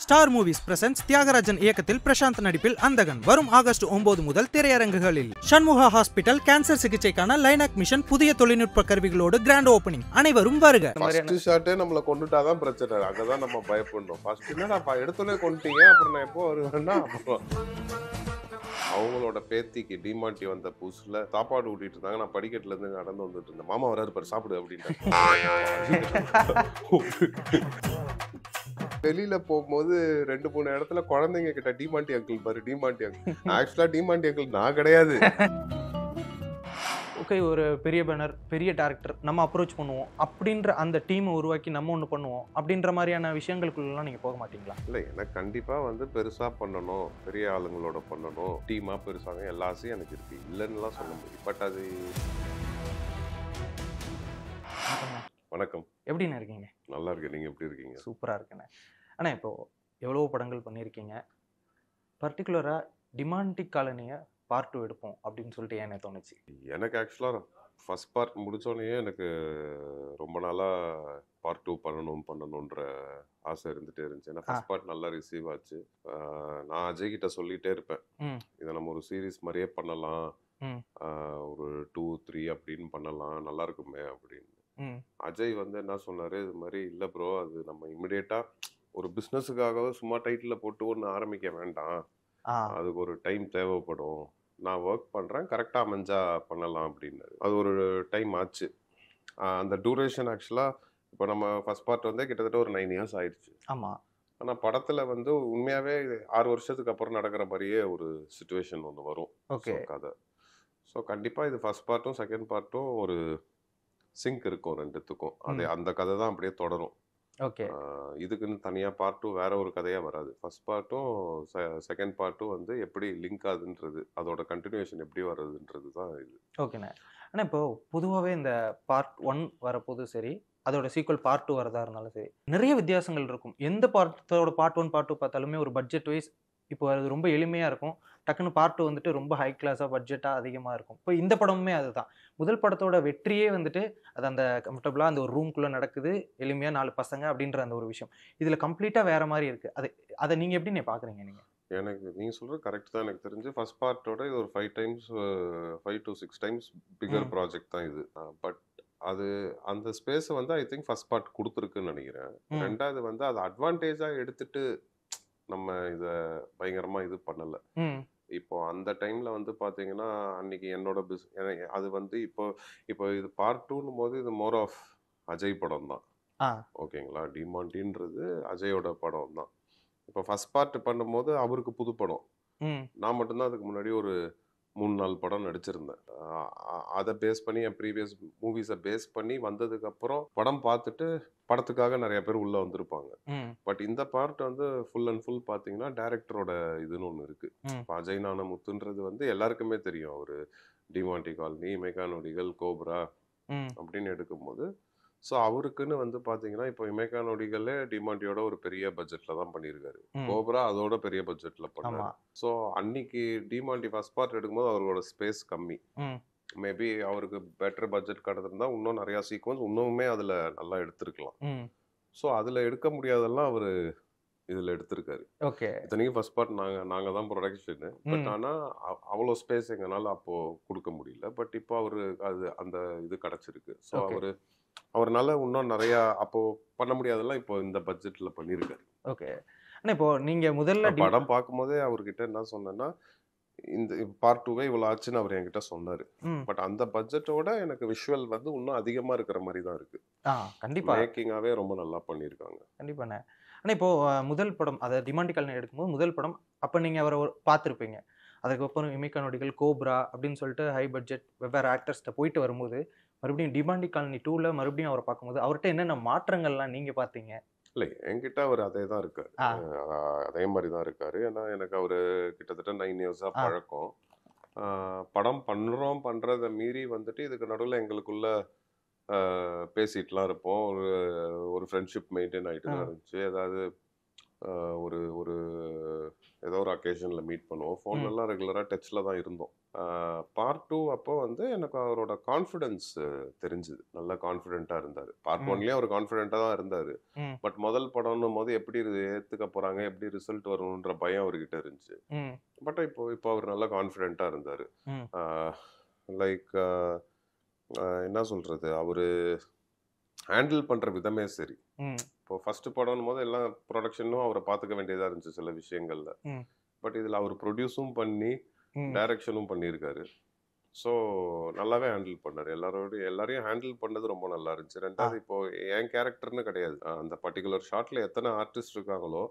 Star Movies presents Thiagarajan இயக்கத்தில் பிரசாந்த் நடிப்பில் அந்தகன் வரும் ஆகஸ்ட் 9 முதல் திரையரங்குகளில். சண்முகா ஹாஸ்பிட்டல் கேன்சர் சிகிச்சைக்கான லைனாக் மிஷன் புதிய தொழில்நுட்ப கருவிகளோடு கிராண்ட் ஓபனிங். அனைவரும் வருக. ஃபர்ஸ்ட் ஷாட்டே நம்மள கொண்டுட்டாதான் பிரச்சனை. அங்கதான் நம்ம பயப்படணும். ஃபர்ஸ்ட் என்னடா எடுத்தோடனே கொண்டுட்டீங்க, அப்புறம் நான் எப்போ வருவேன்னா அப்புறம் அவங்களோட பேத்திக்கு டிமாண்டி வந்த புதுசுல சாப்பாடு ஊட்டிட்டு இருந்தாங்க. நான் படிக்கட்டுல இருந்து நடந்து வந்துட்டு இருந்தேன். மாமா வராரு பாரு சாப்பிடு அப்படின்ட்டு. வெளியில போகும்போது 2-3 இடத்துல குழந்தைங்க கிட்ட டிமாண்டி அங்கிள் பாரு, டிமாண்டி அங்கிள். ஆக்சுவலா டிமாண்டி அங்கிள் நான் கிடையாது. ஓகே, ஒரு பெரிய பேனர், பெரிய டேரக்டர் நம்ம அப்ரோச் பண்ணுவோம் அப்படின்ற அந்த டீமை உருவாக்கி நம்ம ஒன்று பண்ணுவோம் அப்படின்ற மாதிரியான விஷயங்களுக்குள்ளலாம் நீங்கள் போக மாட்டீங்களா? இல்லை, எனக்கு கண்டிப்பாக பெருசாக பண்ணணும், பெரிய ஆளுங்களோட பண்ணணும், டீமாக பெருசாக எல்லா ஆசையும் எனக்கு இருக்குது, இல்லைன்னுலாம் சொல்ல முடியும். பட் அது வணக்கம், எப்படின்னு இருக்கீங்க? நல்லா இருக்கு. நீங்கள் எப்படி இருக்கீங்க? சூப்பராக இருக்கேண்ணே. ஆனால் இப்போது எவ்வளோ படங்கள் பண்ணியிருக்கீங்க, பர்டிகுலராக டிமாண்டிக் காலனியை பார்ட் 2 எடுப்போம் அப்படின்னு சொல்லிட்டு ஏன் தோணுச்சு? எனக்கு ஆக்சுவலாக ஃபர்ஸ்ட் பார்ட் முடித்தோடனே எனக்கு ரொம்ப நாளாக பார்ட் 2 பண்ணணுன்ற ஆசை இருந்துகிட்டே இருந்துச்சு. ஏன்னா ஃபர்ஸ்ட் பார்ட் நல்லா ரிசீவ் ஆச்சு. நான் அஜய் கிட்ட சொல்லிகிட்டே இருப்பேன், இதை நம்ம ஒரு சீரீஸ் மாதிரியே பண்ணலாம், ஒரு 2-3 அப்படின்னு பண்ணலாம், நல்லா இருக்குமே அப்படின்னு. அஜய் என்ன சொன்னார், இது மாதிரி இல்லை ப்ரோ, அது நம்ம இமிடியேட்டாக ஒரு பிஸ்னஸுக்காக சும்மா டைட்டில் போட்டு ஒன்று ஆரம்பிக்க வேண்டாம், அதுக்கு ஒரு டைம் தேவைப்படும், நான் ஒர்க் பண்ணுறேன், கரெக்டாக அமைஞ்சா பண்ணலாம் அப்படின்னாரு. அது ஒரு டைம் ஆச்சு. அந்த டூரேஷன் ஆக்சுவலாக இப்போ நம்ம ஃபர்ஸ்ட் பார்ட் கிட்டத்தட்ட ஒரு 9 இயர்ஸ் ஆயிடுச்சு. ஆமாம். ஆனால் படத்தில் உண்மையாகவே 6 வருஷத்துக்கு அப்புறம் நடக்கிற மாதிரியே ஒரு சுச்சுவேஷன் ஒன்று வரும். ஓகே, கதை. ஸோ கண்டிப்பாக இது ஃபர்ஸ்ட் பார்ட்டும் செகண்ட் பார்ட்டும் ஒரு சிங்க் இருக்கும் ரெண்டுத்துக்கும். அது அந்த கதை தான் அப்படியே தொடரும். ஓகே, இதுக்குன்னு தனியாக பார்ட் 2 வேற ஒரு கதையாக வராது. ஃபர்ஸ்ட் பார்ட்டும் செகண்ட் பார்ட்டும் எப்படி லிங்க் ஆகுதுன்றது, அதோட கண்டினியூஷன் எப்படி வர்றதுன்றது தான் இது. ஓகேண்ணே. ஆனால் இப்போ பொதுவாகவே இந்த பார்ட் 1 வரப்போது சரி, அதோட சீக்வல் பார்ட் 2 வரதா இருந்தாலும் சரி, நிறைய வித்தியாசங்கள் இருக்கும். எந்த பார்ட்டோட பார்ட் 1 பார்ட் 2 பார்த்தாலுமே ஒரு பட்ஜெட் வைஸ் இப்போ அது ரொம்ப எளிமையாக இருக்கும். டக்குன்னு பார்ட் 2 ரொம்ப ஹை கிளாஸாக பட்ஜெட்டாக அதிகமாக இருக்கும். இப்போ இந்த படமுமே அதுதான். முதல் படத்தோட வெற்றியே அது அந்த கம்ஃபர்டபுளாக அந்த ஒரு ரூம்குள்ளே நடக்குது, எளிமையாக 4 பசங்க அப்படின்ற அந்த ஒரு விஷயம் இதில் கம்ப்ளீட்டாக வேறு மாதிரி இருக்குது. அதை நீங்கள் எப்படி பார்க்குறீங்க? நீங்கள் எனக்கு நீங்கள் சொல்கிறது கரெக்ட் தான். எனக்கு தெரிஞ்சு ஃபர்ஸ்ட் பார்ட்டோட இது ஒரு 5 to 6 டைம்ஸ் பிகர் ப்ராஜெக்ட் தான் இது. பட் அது அந்த ஸ்பேஸை ஐ திங்க் ஃபர்ஸ்ட் பார்ட் கொடுத்துருக்குன்னு நினைக்கிறேன். ரெண்டாவது அது அட்வான்டேஜாக எடுத்துட்டு நம்ம இதை பயங்கரமாக இது பண்ணலை. இப்போ அந்த டைமில் பார்த்தீங்கன்னா அன்னைக்கு என்னோட அது இப்போ இது பார்ட் 2ன்னும் போது இது மோர் ஆஃப் அஜய் படம் தான். ஓகேங்களா, டிமாண்டின்றது அஜயோட படம் தான். இப்போ ஃபர்ஸ்ட் பார்ட் பண்ணும்போது அவருக்கு புது படம், நான் மட்டும்தான் அதுக்கு முன்னாடி ஒரு 3-4 படம் நடிச்சிருந்தேன். அதை பேஸ் பண்ணி என் ப்ரீவியஸ் மூவிஸை பேஸ் பண்ணி வந்ததுக்கப்புறம் படம் பார்த்துட்டு படத்துக்காக நிறைய பேர் உள்ளே வந்திருப்பாங்க. பட் இந்த பார்ட் ஃபுல் அண்ட் ஃபுல் பார்த்தீங்கன்னா டேரக்டரோட இதுன்னு ஒன்று இருக்குது. இப்போ அஜய் ஞானமுத்துன்றது எல்லாருக்குமே தெரியும். அவர் டிமாண்டி காலனி, இமைக்கா நொடிகள், கோப்ரா அப்படின்னு எடுக்கும்போது ஸோ அவருக்குன்னு பார்த்தீங்கன்னா இப்போ இமைக்கா நொடிகளே டிமாண்டியோட ஒரு பெரிய பட்ஜெட்டில் தான் பண்ணியிருக்காரு. கோப்ரா அதோட பெரிய பட்ஜெட்டில் பண்ணாரு. ஸோ அன்னைக்கு டிமாண்டி ஃபர்ஸ்ட் பார்ட் எடுக்கும்போது அவரோட ஸ்பேஸ் கம்மி. மேபி அவருக்கு பெட்டர் பட்ஜெட் கிடந்திருந்தா இன்னும் நிறையா சீக்வன்ஸ் இன்னுமே அதில் நல்லா எடுத்திருக்கலாம். ஸோ அதில் எடுக்க முடியாதெல்லாம் அவர் இதில் எடுத்திருக்காரு. ஓகே, இத்தனைக்கும் ஃபர்ஸ்ட் பார்ட் நாங்கள் தான் ப்ரொடக்ஷனு. பட் ஆனால் அவ்வளோ ஸ்பேஸ் எங்களால் அப்போது கொடுக்க முடியல. பட் இப்போ அவருக்கு அந்த இது கிடச்சிருக்கு. ஸோ அவர்னால இன்னும் நிறையா அப்போ பண்ண முடியாதெல்லாம் இப்போ இந்த பட்ஜெட்ல பண்ணியிருக்காரு. ஓகே, ஆனால் இப்போ நீங்க முதல்ல படம் பார்க்கும்போதே அவர்கிட்ட என்ன சொன்னேன்னா, இந்த பார்ட் 2 இவ்வளோ ஆச்சுன்னு அவர் என்கிட்ட சொன்னாரு. பட் அந்த பட்ஜெட்டோட எனக்கு விஷுவல் இன்னும் அதிகமா இருக்கிற மாதிரி தான் இருக்கு. கண்டிப்பா மேக்கிங்காவே ரொம்ப நல்லா பண்ணியிருக்காங்க. கண்டிப்பாண்ணே. ஆனால் இப்போ முதல் படம் அதை டிமாண்டி காலனி எடுக்கும்போது முதல் படம் அப்போ நீங்கள் அவரை பார்த்துருப்பீங்க. அதுக்கப்புறம் இமைக்கா நொடிகள், கோப்ரா அப்படின்னு சொல்லிட்டு ஹை பட்ஜெட் வெவ்வேறு ஆக்டர்ஸ்கிட்ட போயிட்டு வரும்போது மறுபடியும் டிமாண்டி காலனி 2ல மறுபடியும் அவரை பார்க்கும்போது அவர்கிட்ட என்னென்ன மாற்றங்கள்லாம் நீங்க பார்த்தீங்க? இல்லை, என்கிட்ட அவர் அதே தான் இருக்காரு, அதே மாதிரி தான் இருக்காரு. ஏன்னா எனக்கு அவர் கிட்டத்தட்ட 9 இயர்ஸாக பழக்கம். படம் பண்றதை மீறி இதுக்கு நடுவில் எங்களுக்குள்ள பேசிட்டுலாம் இருப்போம். ஒரு ஃப்ரெண்ட்ஷிப் மெயின்டைன் ஆகிட்டு தான் இருந்துச்சு. ஏதாவது ஒரு ஒரு ஏதோ ஒரு அக்கேஷன்ல மீட் பண்ணுவோம். ஃபோன்லலாம் ரெகுலரா டச்ல தான் இருந்தோம். பார்ட் 2 அப்போ வந்து எனக்கு அவரோட கான்ஃபிடன்ஸ் தெரிஞ்சுது. நல்லா கான்ஃபிடென்ட்டா இருந்தாரு. பார்ட் ம் 1லயும் அவர் கான்ஃபிடென்ட்டா தான் இருந்தாரு. ம் பட் முதல் படம்னும் போது எப்படி இது ஏத்துக்க போறாங்க, எப்படி ரிசல்ட் வரும்ன்ற பயம் அவர்கிட்ட இருந்துச்சு. ம் பட் இப்போ அவர் நல்லா கான்ஃபிடென்ட்டா இருந்தாரு. ம் லைக் என்ன சொல்றது, அவரு ஹேண்டில் பண்ற விதமே சரி. ம் இப்போ ஃபர்ஸ்ட் படம்னும் போது எல்லாம் ப்ரொடக்ஷனும் அவரை பார்த்துக்க வேண்டியதா இருந்துச்சு சில விஷயங்கள்ல. ம் பட் இதுல அவர் ப்ரொடியூஸும் பண்ணி ம் டைரக்ஷனும் பண்ணியிருக்காரு. ஸோ நல்லாவே ஹேண்டில் பண்ணாரு. எல்லாரையும் ஹேண்டில் பண்ணது ரொம்ப நல்லா இருந்துச்சு. ஆ ரெண்டாவது இப்போ என் கேரக்டர்னு கிடையாது. அந்த பர்டிகுலர் ஷாட்ல எத்தனை ஆர்டிஸ்ட் இருக்காங்களோ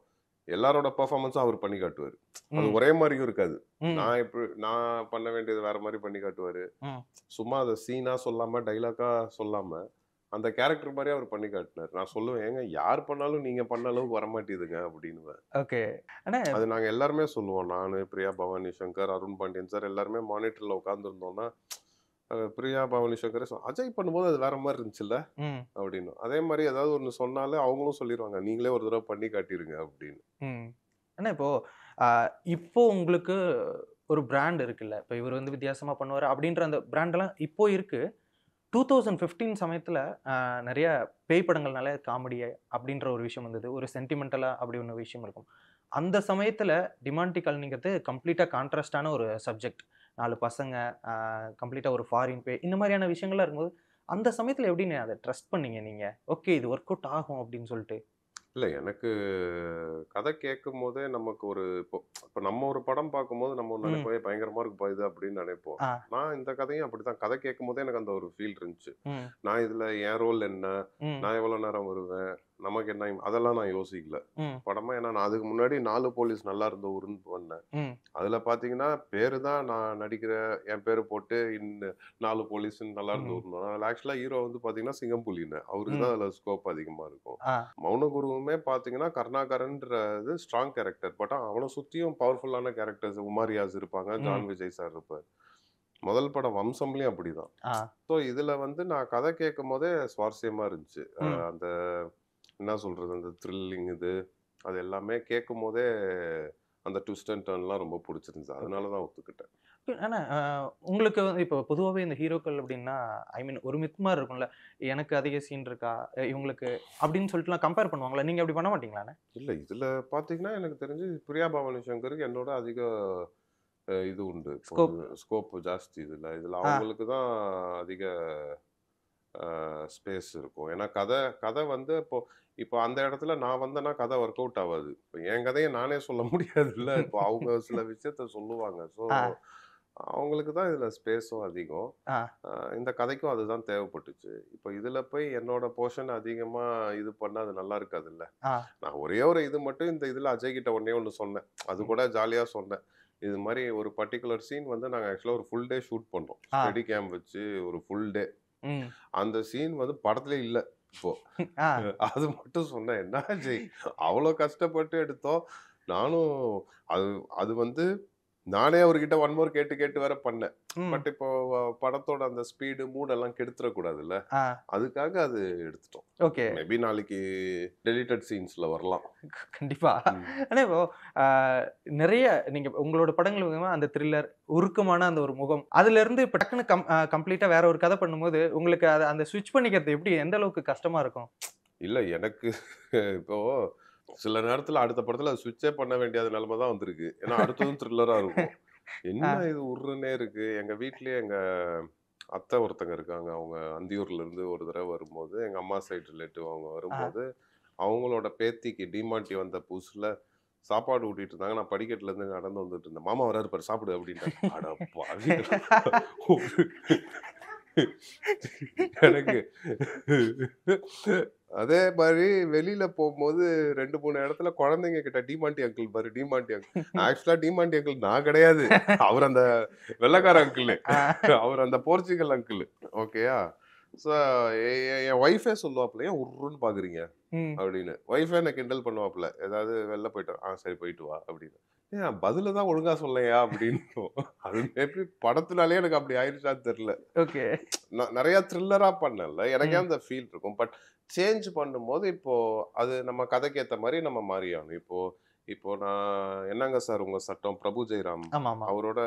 எல்லாரோட பெர்ஃபார்மன்ஸும் அவர் பண்ணி காட்டுவாரு. அது ம் ஒரே மாதிரியும் இருக்காது. ம் நான் பண்ண வேண்டியது வேற மாதிரி பண்ணி காட்டுவாரு. ம் சும்மா அதை சீனா சொல்லாம டைலாக்கா சொல்லாம அந்த கேரக்டர் மாதிரி அவர் பண்ணி காட்டினார். நான் சொல்லுவேன், ஏங்க யார் பண்ணாலும் நீங்க பண்ண அளவுக்கு வரமாட்டேதுங்க அப்படின்னுவேன். ஓகே அண்ணா அது நாங்க எல்லாருமே சொல்லுவோம். நானு, பிரியா பவானி சங்கர், அருண் பாண்டியன் சார் எல்லாருமே மானிட்டர்ல உட்காந்துருந்தோம்னா பிரியா பவானி சங்கர் அஜய் பண்ணும்போது அது வேற மாதிரி இருந்துச்சுல்ல ம் அப்படின்னு. அதே மாதிரி ஏதாவது ஒன்று சொன்னாலே அவங்களும் சொல்லிடுவாங்க, நீங்களே ஒரு தடவை பண்ணி காட்டிருங்க அப்படின்னு. ம் அண்ணா இப்போ உங்களுக்கு ஒரு பிராண்ட் இருக்குல்ல, இப்போ இவர் வந்து வித்தியாசமா பண்ணுவார் அப்படின்ற அந்த பிராண்டெல்லாம் இப்போ இருக்கு. 2015 சமயத்தில் நிறைய பேய் படங்கள்னால காமெடி அப்படின்ற ஒரு விஷயம் வந்தது, ஒரு சென்டிமெண்டலாக அப்படி ஒன்று விஷயம் இருக்கும். அந்த சமயத்தில் டிமாண்டி காலனிங்கிறது கம்ப்ளீட்டாக கான்ட்ராஸ்டான ஒரு சப்ஜெக்ட். 4 பசங்க, கம்ப்ளீட்டாக ஒரு ஃபாரின் பேய், இந்த மாதிரியான விஷயங்கள்லாம் இருக்கும்போது அந்த சமயத்தில் எப்படின்னு அதை ட்ரஸ்ட் பண்ணீங்க நீங்கள்? ஓகே இது ஒர்க் அவுட் ஆகும் அப்படின்னு சொல்லிட்டு. இல்லை, எனக்கு கதை கேட்கும் போதே நமக்கு ஒரு இப்போ நம்ம ஒரு படம் பார்க்கும்போது நம்ம ஒன்று ம் நினைப்போம், பயங்கரமா இருக்கு இது அப்படின்னு நினைப்போம். ஆ நான் இந்த கதையும் அப்படிதான். கதை கேட்கும் போதே எனக்கு அந்த ஒரு ஃபீல் இருந்துச்சு. ம் நான் இதுல என் ரோல் என்ன, ம் நான் எவ்வளவு நேரம் வருவேன், நமக்கு என்ன, அதெல்லாம் நான் யோசிக்கல ம் படமா. ஏன்னா நான் அதுக்கு முன்னாடி 4 போலீஸ் நல்லா இருந்த ஊருன்னு பண்ணேன். ம் அதுல பாத்தீங்கன்னா பேரு தான் நான் நடிக்கிற என் பேரு போட்டு 4 போலீஸ் நல்லா இருந்த ம் ஊர்னு. அதுல ஆக்சுவலா ஹீரோ வந்து பாத்தீங்கன்னா சிங்கம்புலின்னு, அவருக்கு ம் தான் அதுல ஸ்கோப் அதிகமா இருக்கும். ஆ மௌனகுருவுமே பாத்தீங்கன்னா கருணாகரன்றது ஸ்ட்ராங் கேரக்டர். பட் அவனை சுத்தியும் பவர்ஃபுல்லான கேரக்டர்ஸ் உமாரியாஸ் இருப்பாங்க, ம் ஜான் விஜய் சார் இருப்பார். முதல் படம் வம்சம்லயும் அப்படிதான். ஆ ஸோ இதுல வந்து நான் கதை கேட்கும் போதே சுவாரஸ்யமா இருந்துச்சு. ம் அந்த என்ன சொல்றது, அந்த த்ரில்லிங் அது எல்லாமே கேட்கும் போதே அந்த ட்விஸ்ட் அண்ட் டர்ன்லாம் ரொம்ப பிடிச்சிருந்துச்சு. அதனால தான் ஒத்துக்கிட்டேன். ஆனா உங்களுக்கு வந்து இப்போ பொதுவாகவே இந்த ஹீரோக்கள் அப்படின்னா ஐ மீன் ஒரு மித் மாதிரி இருக்கும்ல, எனக்கு அதிக சீன் இருக்கா இவங்களுக்கு அப்படின்னு சொல்லிட்டுலாம் கம்பேர் பண்ணுவாங்களா? நீங்க அப்படி பண்ண மாட்டீங்களாண்ணே? இல்ல, இதுல பாத்தீங்கன்னா எனக்கு தெரிஞ்சு பிரியா பவானி சங்கருக்கு என்னோட அதிக இது உண்டு. இப்போ ஸ்கோப். ஸ்கோப் ஜாஸ்தி. இதுல ஆ அவங்களுக்கு தான் அதிக ஸ்பேஸ் இருக்கும். ஏன்னா கதை கதை வந்து இப்போ இப்போ அந்த இடத்துல நான் வந்தேன்னா கதை ஒர்க் அவுட் ஆகாது. இப்போ என் கதையை நானே சொல்ல முடியாதுல்ல. இப்போ அவங்க சில விஷயத்த சொல்லுவாங்க. ஸோ ஆ அவங்களுக்கு தான் இதுல ஸ்பேஸும் அதிகம். ஆ இந்த கதைக்கும் அதுதான் தேவைப்பட்டுச்சு. இப்போ இதுல போய் என்னோட போர்ஷன் அதிகமா இது பண்ணா அது நல்லா இருக்காதுல்ல. ஆ நான் ஒரே ஒரு இது மட்டும் இந்த இதுல அஜய் கிட்ட ஒண்ணு சொன்னேன். அது ம் கூட ஜாலியா சொன்னேன். இது மாதிரி ஒரு பர்ட்டிகுலர் சீன் வந்து நாங்க ஆக்சுவலா ஒரு ஃபுல் டே ஷூட் பண்ணோம். ஆ ஸ்டெடி கேம் வச்சு ஒரு ஃபுல் டே. ம் அந்த சீன் வந்து படத்திலே இல்ல இப்போ. ஆ அது மட்டும் சொன்னேன். என்ன அஜய், அவ்வளோ கஷ்டப்பட்டு எடுத்தோம். நானும் அது அது வந்து நானே அவர்கிட்ட ஒன் மோர் கேட்டு கேட்டு வேற பண்ணேன். ம் பட் இப்போ படத்தோட அந்த ஸ்பீடு மூட் எல்லாம் கெடுத்துடக்கூடாதுல்ல. ஆ அதுக்காக அது எடுத்துட்டோம். ஓகே மேபி நாளைக்கு டெலிட்டட் சீன்ஸ்ல வரலாம். கண்டிப்பா. ம். ஆனா இப்போ ஆ, நிறைய நீங்க உங்களோட படங்கள் வந்து அந்த த்ரில்லர், உருக்கமான அந்த ஒரு முகம், அதுல இருந்து இப்ப டக்குன்னு கம்ப்ளீட்டா வேற ஒரு கதை பண்ணும்போது உங்களுக்கு அந்த ஸ்விட்ச் பண்ணிக்கிறது எப்படி எந்த அளவுக்கு கஷ்டமா இருக்கும்? இல்ல, எனக்கு இப்போ சில நேரத்துல அடுத்த படத்துல ஸ்விட்சே பண்ண வேண்டிய நிலைமை தான் வந்திருக்கு. ஏன்னா அடுத்ததும் த்ரில்லரா இருக்கும். ஆ, என்ன இது உருன்னே இருக்கு. எங்க வீட்லயே எங்க அத்தை ஒருத்தங்க இருக்காங்க. அவங்க அந்தியூர்ல இருந்து ஒரு தடவை வரும்போது, எங்க அம்மா சைடு ரிலேட்டிவ் அவங்க ஆ. வரும்போது, அவங்களோட பேத்திக்கு டிமாண்டி வந்த புதுசுல சாப்பாடு ஊட்டிட்டு இருந்தாங்க. நான் படிக்கட்டுல இருந்து நடந்து வந்துட்டு இருந்தேன். மாமா வராரு பாரு சாப்பிடு அப்படின்ட்டாங்க. அட பாவிகளா. எனக்கு அதே மாதிரி வெளியில போகும்போது 2, 3 இடத்துல குழந்தைங்க கிட்ட டிமாண்டி அங்கிள் பாரு, டிமாண்டி அங்கிள். ஆக்சுவலா டிமாண்டி அங்கிள் நான் கிடையாது. அவர் அந்த வெள்ளைக்கார அங்கிள். ஆ, அவர் அந்த போர்ச்சுகல் அங்கிள். ஓகேயா? ஸோ என் ஒய்ஃபே சொல்லுவாப்புல, ஏன் உருன்னு பாக்குறீங்க ம். அப்படின்னு. ஒய்ஃபே என்ன கிண்டல் பண்ணுவாப்புல, ஏதாவது வெளில போயிட்டு சரி போயிட்டு வா அப்படின்னு. ஏன் பதில தான் ஒழுங்கா சொல்லையா அப்படின்னு. அது மேபி படத்துனாலே எனக்கு அப்படி ஆயிடுச்சான்னு தெரியல. ஓகே. நிறைய த்ரில்லரா பண்ணல, எனக்கே ம். அந்த ஃபீல் இருக்கும். பட் சேஞ்ச் பண்ணும்போது இப்போ அது நம்ம கதைக்கு ஏத்த மாதிரி நம்ம மாறியாகணும். இப்போ இப்போ நான் என்னங்க சார் உங்க சட்டம் பிரபு ஜெயராம் ஆமா ஆமா அவரோட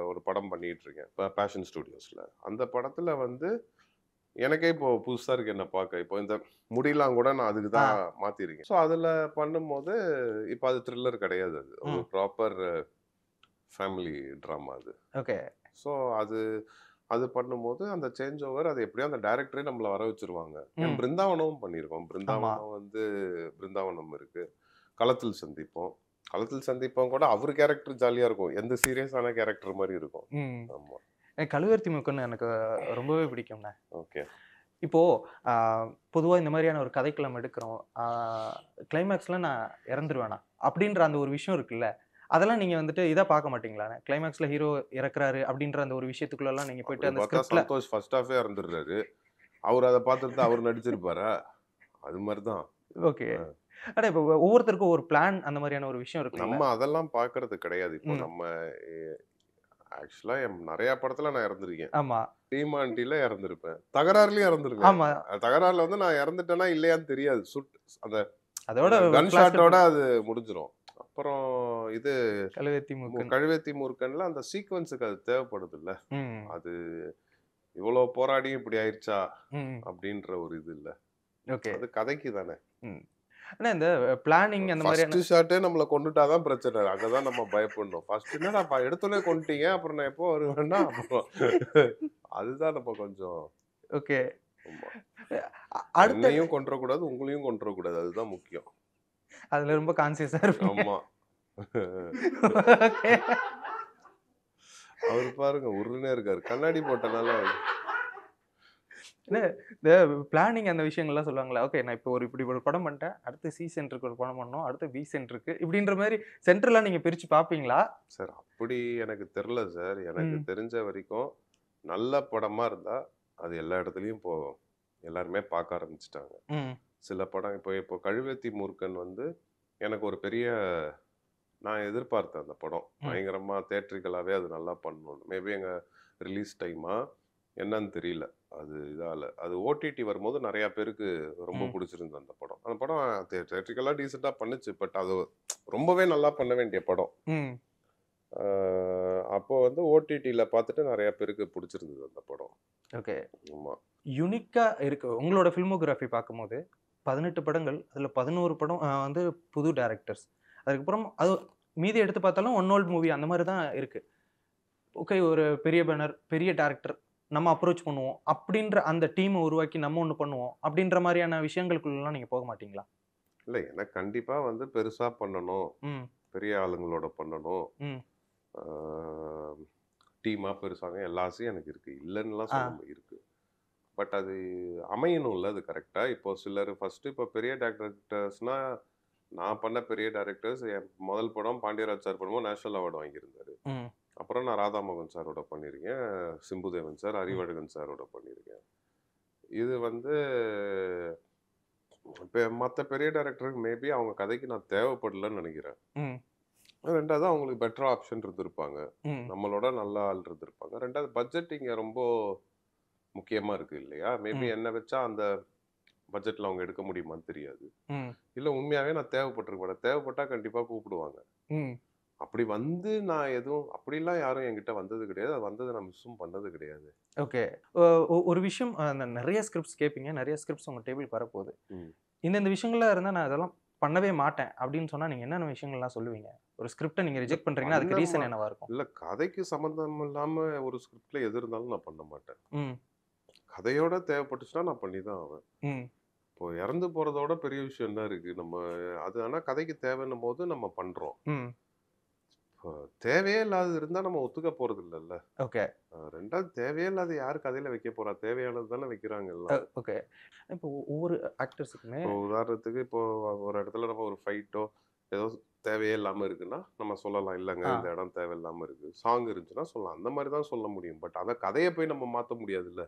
ஒரு படம் பண்ணிட்டு இருக்கேன் இப்போ பேஷன் ஸ்டுடியோஸ்ல. அந்த படத்துல வந்து எனக்கே இப்போ புதுசா இருக்கு என்ன பார்க்க. இப்போ இந்த முடியெல்லாம் கூட நான் அதுக்கு ஆ தான் மாத்திருக்கேன். ஸோ அதுல பண்ணும்போது இப்போ அது த்ரில்லர் கிடையாது, அது ஒரு ப்ராப்பர் ஃபேமிலி ட்ராமா அது. ஓகே ஸோ அது அது பண்ணும்போது அந்த சேஞ்ச் ஓவர் அது எப்படியோ அந்த டைரக்டரே நம்மள வர வச்சிருவாங்க. ம் பிருந்தாவனமும் பண்ணியிருக்கோம். ஆமா பிருந்தாவனம் வந்து பிருந்தாவனம் இருக்கு. களத்தில் சந்திப்போம். களத்தில் சந்திப்போம் கூட அவர் கேரக்டர் ஜாலியா இருக்கும். எந்த சீரியஸான கேரக்டர் மாதிரி இருக்கும். ம் ஆமா. எனக்கு கழுவேர்த்தி மூக்குன்னு எனக்கு ரொம்பவே பிடிக்கும்ண்ணே. ஓகே. இப்போ பொதுவா இந்த மாதிரியான ஒரு கதைக்களம் எடுக்கிறோம். கிளைமேக்ஸ்ல நான் இறந்துருவேனா அப்படின்ற அந்த ஒரு விஷயம் இருக்குல்ல, அதெல்லாம் நீங்க வந்துட்டு இதா பார்க்க மாட்டீங்களா? கிளைமேக்ஸ்ல ஹீரோ இறக்குறாரு அப்படின்ற அந்த ஒரு விஷயத்துக்குள்ளலாம் நீங்க போயிட்டு அப்படி அந்த பார்த்தா ஸ்கிரிப்ட்ல சந்தோஷ் ஃபர்ஸ்ட் ஹாஃபே இறந்துடுறாரு. அவர் அதை பார்த்துட்டு அவர் நடிச்சிருப்பாரா? அது மாதிரி தான். ஓகே. ஆனா இப்போ ஒவ்வொருத்தருக்கும் ஒரு பிளான் அந்த மாதிரியான ஒரு விஷயம் இருக்குல்ல. நம்ம அதெல்லாம் பார்க்கறது கிடையாது. இப்போ ம். நம்ம ஆக்சுவலா நிறைய படத்துல நான் இறந்துருக்கேன். ஆமா டீமாண்டில இறந்துருப்பேன். தகராறுலயும் இறந்துருக்கேன். ஆமா. தகராறுல வந்து நான் இறந்துட்டேனா இல்லையான்னு தெரியாது. அந்த அதோட கன் ஷாட்டோட அது முடிஞ்சிரும். அப்புறம் இது கழுவேத்தி மூக்கன். கழுவேத்தி மூர்க்கன்ல அந்த சீக்வன்ஸுக்கு அது தேவைப்படுது இல்ல. ம் அது இவ்வளவு போராடியும் இப்படி ஆயிடுச்சா ம் அப்படின்ற ஒரு இது இல்ல. ஓகே. அது கதைக்கு தானே. ம். ஆனா இந்த பிளானிங் அந்த மாதிரியான ஃபர்ஸ்ட் ஷாட்டே நம்மள கொண்டுட்டாதான் பிரச்சனை. அங்கதான் நம்ம பயப்படணும். ஃபர்ஸ்ட் என்னடா எடுத்தோடனே கொண்டுட்டீங்க, அப்புறம் நான் எப்போ வருவேன்னா அப்புறம் அதுதான் நம்ம கொஞ்சம். ஓகே. ஆமா. அடுத்த என்னையும் கொன்றக்கூடாது, உங்களையும் கொன்றக்கூடாது. அதுதான் முக்கியம். அதுல ரொம்ப கான்சியஸா இருப்பீங்க. ஆமா. ஓகே. அவர் பாருங்க உருன்னே இருக்காரு. கண்ணாடி போட்டனால இந்த பிளானிங் அந்த விஷயங்கள்லாம் சொல்லுவாங்களா? ஓகே நான் இப்போ இப்படி ஒரு படம் பண்ணிட்டேன். அடுத்து சி சென்டருக்கு ஒரு படம் பண்ணணும். அடுத்து பி சென்டருக்கு இப்படின்ற மாதிரி சென்டர்லாம் நீங்க பிரிச்சு பார்ப்பீங்களா? சார் அப்படி எனக்கு தெரியல சார். எனக்கு ம். தெரிஞ்ச வரைக்கும் நல்ல படமா இருந்தா அது எல்லா இடத்துலயும் எல்லாருமே பார்க்க ஆரம்பிச்சுட்டாங்க. ம். சில படம் இப்போ கழுவேத்தி மூர்க்கன் வந்து எனக்கு ஒரு பெரிய நான் எதிர்பார்த்தேன் அந்த படம். பயங்கரமா தியேட்ரிக்கலாவே அது நல்லா பண்ணணும். மேபி எங்க ரிலீஸ் டைமா என்னன்னு தெரியல. அது ஓடிடி வரும்போது நிறைய பேருக்கு ரொம்ப பிடிச்சிருந்தது அந்த படம். அந்த படம் தியேட்ரிக்கலா டீசெண்டா பண்ணுச்சு. பட் அது ரொம்பவே நல்லா பண்ண வேண்டிய படம். ம். அப்போ வந்து ஓடிடில பார்த்துட்டு நிறைய பேருக்கு பிடிச்சிருந்தது அந்த படம். ஓகே. ஆமா. யூனிக்கா இருக்கு. உங்களோட ஃபில்மோகிராஃபி பார்க்கும்போது 18 படங்கள். அதுல 11 படம் வந்து புது டைரக்டர்ஸ். அதுக்கப்புறம் அது மீதி எடுத்து பார்த்தாலும் ஒன் ஓல்ட் மூவி அந்த மாதிரி தான் இருக்கு. ஓகே ஒரு பெரிய பேனர், பெரிய டைரக்டர் நம்ம அப்ரோச் பண்ணுவோம். அப்படின்ற அந்த டீமை உருவாக்கி நம்ம ஒண்ணு பண்ணுவோம். அப்படின்ற மாதிரியான விஷயங்களுக்குள்ளலாம் நீங்க போக மாட்டீங்களா? இல்ல எனக்கு கண்டிப்பா வந்து பெருசா பண்ணணும். ம். பெரிய ஆளுங்களோட பண்ணணும். ம். டீமா பெருசாங்க எல்லா ஆசையும் எனக்கு இருக்கு. இல்லைன்னுலாம் ஆ. சொல்ல இருக்கு. பட் அது அமையணும்ல அது கரெக்டா. இப்போ சிலர் ஃபர்ஸ்ட் இப்போ பெரிய டைரக்டர்ஸ்னா நான் பண்ண பெரிய டைரக்டர்ஸ் என் முதல் படம் பாண்டியராஜ் சார் படமும் நேஷனல் அவார்டு வாங்கியிருந்தாரு. ம். அப்புறம் நான் ராதாமோகன் சாரோட பண்ணியிருக்கேன். சிம்புதேவன் சார், ம். அறிவழகன் சாரோட பண்ணியிருக்கேன். இது வந்து இப்போ மற்ற பெரிய டைரக்டருக்கு மேபி அவங்க கதைக்கு நான் தேவைப்படலன்னு நினைக்கிறேன். ம். ரெண்டாவது அவங்களுக்கு பெட்டர் ஆப்ஷன் இருந்திருப்பாங்க. ம். நம்மளோட நல்ல ஆள் இருந்திருப்பாங்க. ரெண்டாவது பட்ஜெட் இங்க ரொம்ப முக்கியமா இருக்கு இல்லையா? மேபி ம். என்ன வச்சா அந்த பட்ஜெட்ல அவங்க எடுக்க முடியுமான்னு தெரியாது. ம். இல்ல உண்மையாவே நான் தேவைப்பட்டிருக்க மாட்டேன். தேவைப்பட்டா கண்டிப்பா கூப்பிடுவாங்க. ம். அப்படி வந்து நான் எதுவும் அப்படிலாம் யாரும் என்கிட்ட வந்தது கிடையாது. அது வந்தது நான் மிஸ்ஸும் பண்ணது கிடையாது. ஓகே. ஒரு விஷயம் நிறைய ஸ்கிரிப்ட்ஸ் கேட்பீங்க. நிறைய ஸ்கிரிப்ட்ஸ் உங்க டேபிளுக்கு வரப்போகுது. ம். இந்த விஷயங்கள்லாம் இருந்தா நான் இதெல்லாம் பண்ணவே மாட்டேன் அப்படின்னு சொன்னா நீங்க என்னென்ன விஷயங்கள்லாம் சொல்லுவீங்க? ஒரு ஸ்கிரிப்ட்ட நீங்க ரிஜெக்ட் பண்றீங்கன்னா அதுக்கு ரீசன் என்னவா இருக்கும்? இல்ல கதைக்கு சம்மந்தம் இல்லாம ஒரு ஸ்கிரிப்ட்ல எது இருந்தாலும் நான் பண்ண மாட்டேன். ம். கதையோட தேவைப்பட்டுச்சுன்னா நான் பண்ணி தான் ஆவேன். ம். இப்போ இறந்து போறதோட பெரிய விஷயம் என்ன இருக்கு? அது ஆனா கதைக்கு தேவைன்னும் போது நம்ம பண்றோம். ம். இப்போ தேவையே இல்லாதது இருந்தா நம்ம ஒத்துக்க போறது இல்லல்ல. ஓகே. ரெண்டாவது தேவையே இல்லாத யார் கதையில வைக்க போறா? தேவையானது தானே வைக்கிறாங்க எல்லாம். ஓகே. இப்போ ஒவ்வொரு ஆக்டர்ஸுக்குமே இப்போ உதாரணத்துக்கு இப்போ ஒரு இடத்துல நம்ம ஒரு ஃபைட்டோ ஏதோ தேவையே இல்லாம இருக்குன்னா நம்ம சொல்லலாம் இல்லைங்க இந்த இடம் தேவையில்லாம இருக்கு. சாங் இருந்துச்சுன்னா சொல்லலாம். அந்த மாதிரி தான் சொல்ல முடியும். பட் அந்த கதையை போய் நம்ம மாத்த முடியாதுல்ல.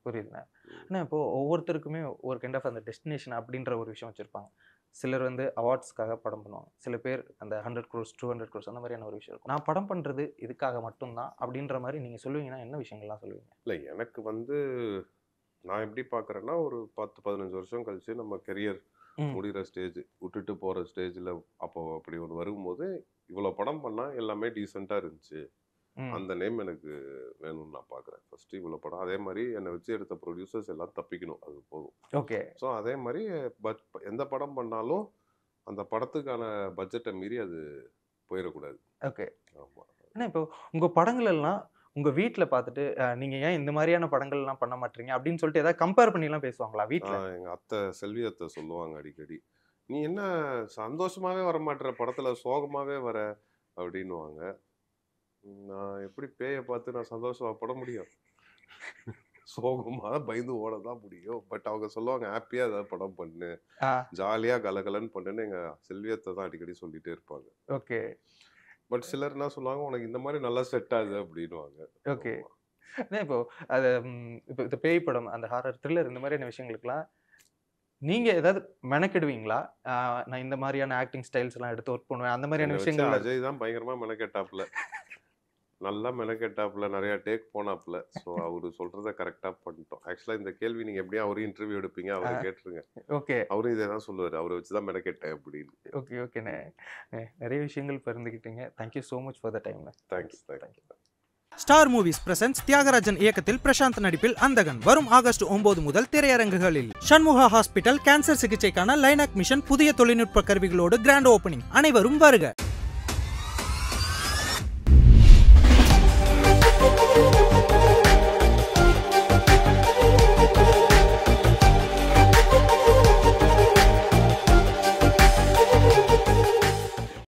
புரியுதுண்ணே. ஏன்னா இப்போ ஒவ்வொருத்தருக்குமே ஒரு கைண்ட் ஆஃப் அந்த டெஸ்டினேஷன் அப்படின்ற ஒரு விஷயம் வச்சிருப்பாங்க. சிலர் வந்து அவார்ட்ஸ்க்காக படம் பண்ணுவாங்க. சில பேர் அந்த 100 crores 200 crores அந்த மாதிரியான ஒரு விஷயம் இருக்கும். நான் படம் பண்றது இதுக்காக மட்டும்தான் அப்படின்ற மாதிரி நீங்க சொல்லுவீங்கன்னா என்ன விஷயங்கள்லாம் சொல்லுவீங்க? இல்லை எனக்கு வந்து நான் எப்படி பார்க்குறேன்னா ஒரு 10-15 வருஷம் கழிச்சு நம்ம கெரியர் ம். முடிகிற ஸ்டேஜ் விட்டுட்டு போகிற ஸ்டேஜில் அப்போ அப்படி ஒன்று வரும்போது இவ்வளோ படம் பண்ணால் எல்லாமே டீசெண்டாக இருந்துச்சு. ம். அந்த நேம் எனக்கு வேணும்னு நான் பார்க்குறேன். ஃபஸ்ட்டு இவ்வளோ படம் அதே மாதிரி என்னை வச்சு எடுத்த ப்ரொடியூசர்ஸ் எல்லாம் தப்பிக்கணும், அது போதும். ஓகே. ஸோ அதே மாதிரி எந்த படம் பண்ணாலும் அந்த படத்துக்கான பட்ஜெட்டை மீறி அது போயிடக்கூடாது. ஓகே. ஆமாம். ஆனா இப்போ உங்க படங்கள் எல்லாம் உங்க வீட்ல பார்த்துட்டு நீங்க ஏன் இந்த மாதிரியான படங்கள்லாம் பண்ண மாட்டீங்க அப்படின்னு சொல்லிட்டு ஏதாவது கம்பேர் பண்ணிலாம் பேசுவாங்களா வீட்ல? எங்கள் அத்தை செல்வி அத்தை சொல்லுவாங்க அடிக்கடி, நீ என்ன சந்தோஷமாகவே வர மாட்டேற படத்தில் சோகமாகவே வர அப்படின்னுவாங்க. நான் எப்படி பேயை பார்த்து நான் சந்தோஷமா பட முடியும்? சோகமாக பயந்து ஓட தான் முடியும். பட் அவங்க சொல்லுவாங்க ஹாப்பியாக ஏதாவது படம் பண்ணு, ஆ. ஜாலியாக கலகலன்னு பண்ணுன்னு எங்கள் செல்வியத்தை தான் அடிக்கடி சொல்லிட்டே இருப்பாங்க. ஓகே. பட் சிலர் என்ன சொல்லுவாங்க, உனக்கு இந்த மாதிரி நல்லா செட் ஆகுது அப்படின்னுவாங்க. ஓகே. இப்போ அது இப்போ இந்த பேய் படம், அந்த ஹாரர் த்ரில்லர் இந்த மாதிரியான விஷயங்களுக்குலாம் நீங்க ஏதாவது மெனக்கெடுவீங்களா? நான் இந்த மாதிரியான ஆக்டிங் ஸ்டைல்ஸ் எல்லாம் எடுத்து ஒர்க் பண்ணுவேன் அந்த மாதிரியான என்னை வச்சு விஷயங்கள். அஜய் தான் பயங்கரமா மெனக்கெட்டாப்புல, நல்லா மெனக்கெட்டாப்புல, நிறைய டேக் போனாப்புல. ஸோ அவரு சொல்றத கரெக்டா பண்ணிட்டோம். ஆக்சுவலா இந்த கேள்வி நீங்க எப்படியும் அவரும் இன்டர்வியூ எடுப்பீங்க, அவரை கேட்டுருங்க. ஓகே. அவரும் இதே தான் சொல்லுவாரு, அவரை வச்சு தான் மெனக்கெட்டேன் அப்படின்னு. ஓகே. ஓகேண்ணே. நிறைய விஷயங்கள் பகிர்ந்துக்கிட்டீங்க. Thank you so much for the time. Thanks. Thank you. Star Movies presents Thiagarajan இயக்கத்தில் பிரசாந்த் நடிப்பில் அந்தகன் வரும் ஆகஸ்ட் 9 முதல் திரையரங்குகளில். சண்முகா ஹாஸ்பிட்டல் கேன்சர் சிகிச்சைக்கான லைனாக் மிஷன் புதிய தொழில்நுட்ப கருவிகளோடு கிராண்ட் ஓபனிங். அனைவரும் வருக.